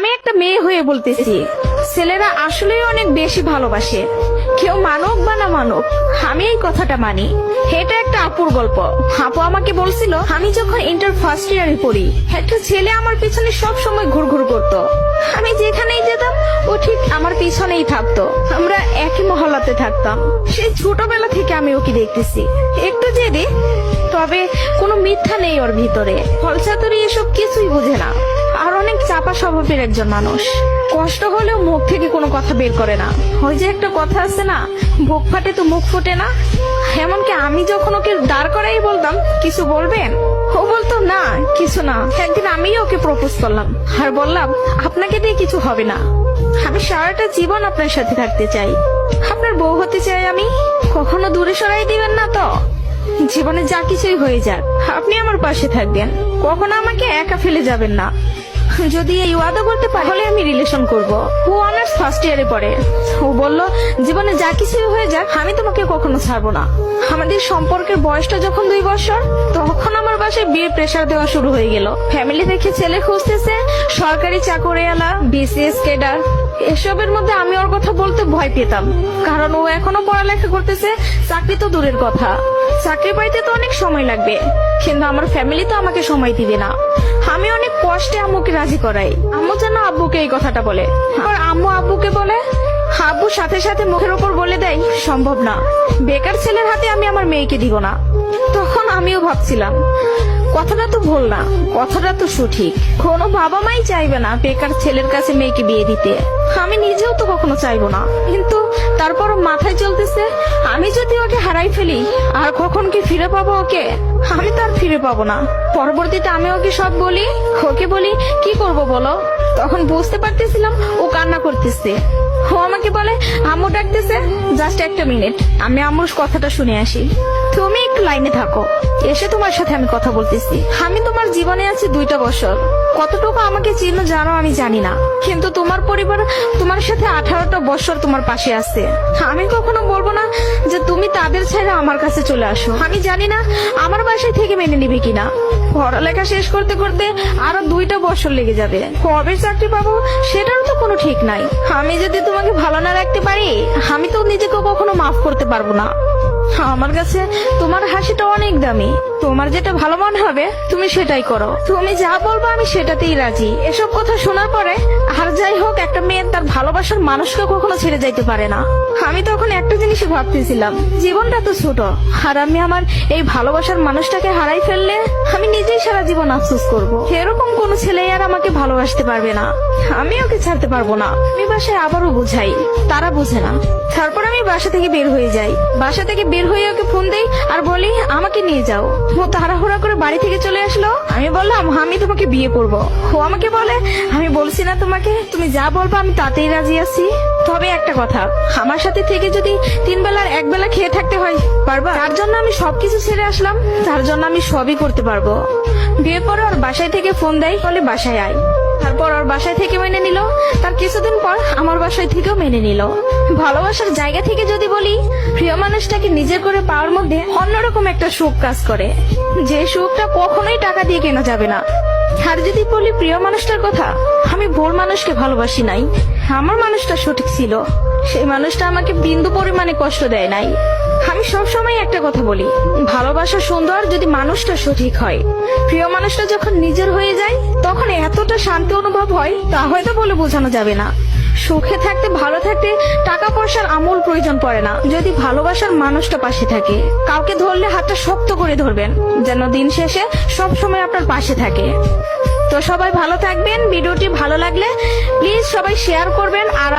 আমি একটা মেয়ে হয়ে বলতেছি, ছেলেরা আসলেই অনেক বেশি ভালোবাসে। কেউ মানুক বা না মানুক, আমি এই কথাটা মানি। এটা একটা আপুর গল্প। আপু আমাকে বলছিল, আমি যখন ইন্টার ফার্স্ট ইয়ারে পড়ি, একটা ছেলে আমার পিছনে সব সময় ঘুরঘুর করতো। আমি যেখানেই যেতাম ও ঠিক আমার পিছনেই থাকতো। আমরা একই মহল্লাতে থাকতাম। সেই ছোটবেলা থেকে আমি ওকে দেখতেছি। একটু জেদি, তবে কোনো মিথ্যা নেই ওর ভিতরে। ফলচাতুরি এসব কিছুই বুঝে না। আর অনেক চাপা স্বভাবের একজন মানুষ। কষ্ট হলেও মুখ থেকে কোনো কথা বের করে না। ওই যে একটা কথা আছে না, বুক ফাটে তো মুখ ফোটে না। এমনকি আমি যখন ওকে দাঁড় করাই বলতাম, কিছু বলবেন, ও বলতো না কিছু না। একদিন আমিই ওকে প্রপোজ করলাম আর বললাম, আপনাকে দিয়ে কিছু হবে না। আমি সারাটা জীবন আপনার সাথে থাকতে চাই, আপনার বউ হতে চাই আমি। কখনো দূরে সরাই দিবেন না তো? জীবনে যা কিছুই হয়ে যাক, আপনি আমার পাশে থাকবেন। কখনো আমাকে একা ফেলে যাবেন না। যদি এই ওয়াদা করতে পারি, তাহলে আমি রিলেশন করব। ও অনার্স ফার্স্ট ইয়ারে পড়ে। ও বলল, জীবনে যা কিছুই হয়ে যাক, আমি তোমাকে কখনো ছাড়বো না। আমাদের সম্পর্কের বয়সটা যখন 2 বছর, তখন আমার বাসায় বিয়ের প্রেসার দেওয়া শুরু হয়ে গেল। ফ্যামিলি দেখে ছেলে খুঁজতেছে, সরকারি চাকরিওয়ালা, বিসিএস ক্যাডার। এসবের মধ্যে আমি ওর কথা বলতে ভয় পেতাম, কারণ ও এখনো পড়ালেখা করতেছে। চাকরি তো দূরের কথা, চাকরি পাইতে তো অনেক সময় লাগবে। কিন্তু আমার ফ্যামিলি তো আমাকে সময় দিবে না। আমি অনেক কষ্টে আম্মুকে রাজি করাই। আম্মু যেন আব্বুকে এই কথাটা বলে, আর আম্মু আব্বুকে বলে। আব্বু সাথে সাথে মুখের উপর বলে দেয়, সম্ভব না, বেকার ছেলের হাতে আমি আমার মেয়েকে দিব না। তখন আমিও ভাবছিলাম, কথাটা তো ভুল না, কথাটা তো সঠিক। কোনো বাবা মাই চাইবে না বেকার ছেলের কাছে মেয়েকে বিয়ে দিতে। আমি নিজেও তো কখনো চাইবো না। কিন্তু তারপরও মাথায় চলতেছে, আমি যদি ওকে হারাই ফেলি, আর কখন কি ফিরে পাবো ওকে? আমি তো আর ফিরে পাবো না। পরবর্তীতে আমি ওকে সব বলি, ওকে বলি কি করব বলো। তখন বুঝতে পারতেছিলাম ও কান্না করতেছে। ও আমাকে বলে, আম্মু ডাকতেছে, জাস্ট একটা মিনিট, আমি আম্মুর কথাটা শুনে আসি। তুমি একটু লাইনে থাকো, এসে তোমার সাথে আমি কথা বলতেছি। আমি তোমার জীবনে আছি 2টা বছর। কতটুকু আমাকে চিনো জানো আমি জানি না, কিন্তু তোমার পরিবার তোমার সাথে 18টা বছর তোমার পাশে আছে। আমি কখনো বলবো না যে তুমি তাদের ছেড়ে আমার কাছে চলে আসো। আমি জানি না আমার বাসায় থেকে মেনে নিবে কিনা। পড়ালেখা শেষ করতে করতে আরো 2টা বছর লেগে যাবে। কবে চাকরি পাবো সেটারও তো কোনো ঠিক নাই। আমি যদি তোমাকে ভালো না রাখতে পারি, আমি তো নিজেকে কখনো মাফ করতে পারবো না। আমার কাছে তোমার হাসিটা অনেক দামি। তোমার যেটা ভালো মনে হবে তুমি সেটাই করো। তুমি যা বলবো আমি সেটাতেই রাজি। এসব কথা শোনার পরে, আর যাই হোক, একটা মেয়ে তার ভালোবাসার মানুষকে কখনো ছেড়ে যাইতে পারে না। আমি তখন একটা জিনিসই ভাবতেছিলাম, জীবনটা তো ছোট, আর আমি আমার এই ভালোবাসার মানুষটাকে হারাই ফেললে আমি নিজেই সারা জীবন আফসোস করব। এরকম কোন ছেলে আর আমাকে ভালোবাসতে পারবে না। আমি ওকে ছাড়তে পারবো না। আমি বাসায় আবারও বুঝাই, তারা বুঝে না। তারপর আমি বাসা থেকে বের হয়ে যাই। বাসা থেকে বের হয়ে ওকে ফোন দেই আর বলি, আমাকে নিয়ে যাও। ও তাড়াহুড়া করে বাড়ি থেকে চলে আসলো। আমি বললাম, আমি তোমাকে বিয়ে করবো। ও আমাকে বলে, আমি বলছি না তোমাকে, তুমি যা বলবো আমি তাতেই রাজি আছি। তবে একটা কথা, আমার সাথে থেকে যদি 3 বেলার 1 বেলা খেয়ে থাকতে হয়, পারবা? তার জন্য আমি সবকিছু ছেড়ে আসলাম, তার জন্য আমি সবই করতে পারবো। বিয়ে পরে ওর বাসায় থেকে ফোন দেয়, বলে বাসায় আয়। তারপর ওর বাসায় থেকে মেনে নিল। তার কিছুদিন পর আমার বাসায় থেকেও মেনে নিল। ভালোবাসার জায়গা থেকে যদি বলি, প্রিয় মানুষটাকে নিজের করে পাওয়ার মধ্যে অন্যরকম একটা সুখ কাজ করে, যে সুখটা কখনোই টাকা দিয়ে কেনা যাবে না। আর যদি বলি প্রিয় মানুষটার কথা, আমি ভুল মানুষকে ভালোবাসি নাই। আমার মানুষটা সঠিক ছিল। সেই মানুষটা আমাকে বিন্দু পরিমাণে কষ্ট দেয় নাই। আমি সবসময় একটা কথা বলি, ভালোবাসা সুন্দর যদি মানুষটা সঠিক হয়। প্রিয় মানুষটা যখন নিজের হয়ে যায়, তখন এতটা শান্তি অনুভব হয়, তা হয়তো বলে বোঝানো যাবে না। সুখে থাকতে, ভালো থাকতে টাকা পয়সার আমূল প্রয়োজন পড়ে না, যদি ভালোবাসার মানুষটা পাশে থাকে। কাউকে ধরলে হাতটা শক্ত করে ধরবেন, যেন দিন শেষে সব সময় আপনার পাশে থাকে। তো সবাই ভালো থাকবেন। ভিডিওটি ভালো লাগলে প্লিজ সবাই শেয়ার করবেন। আর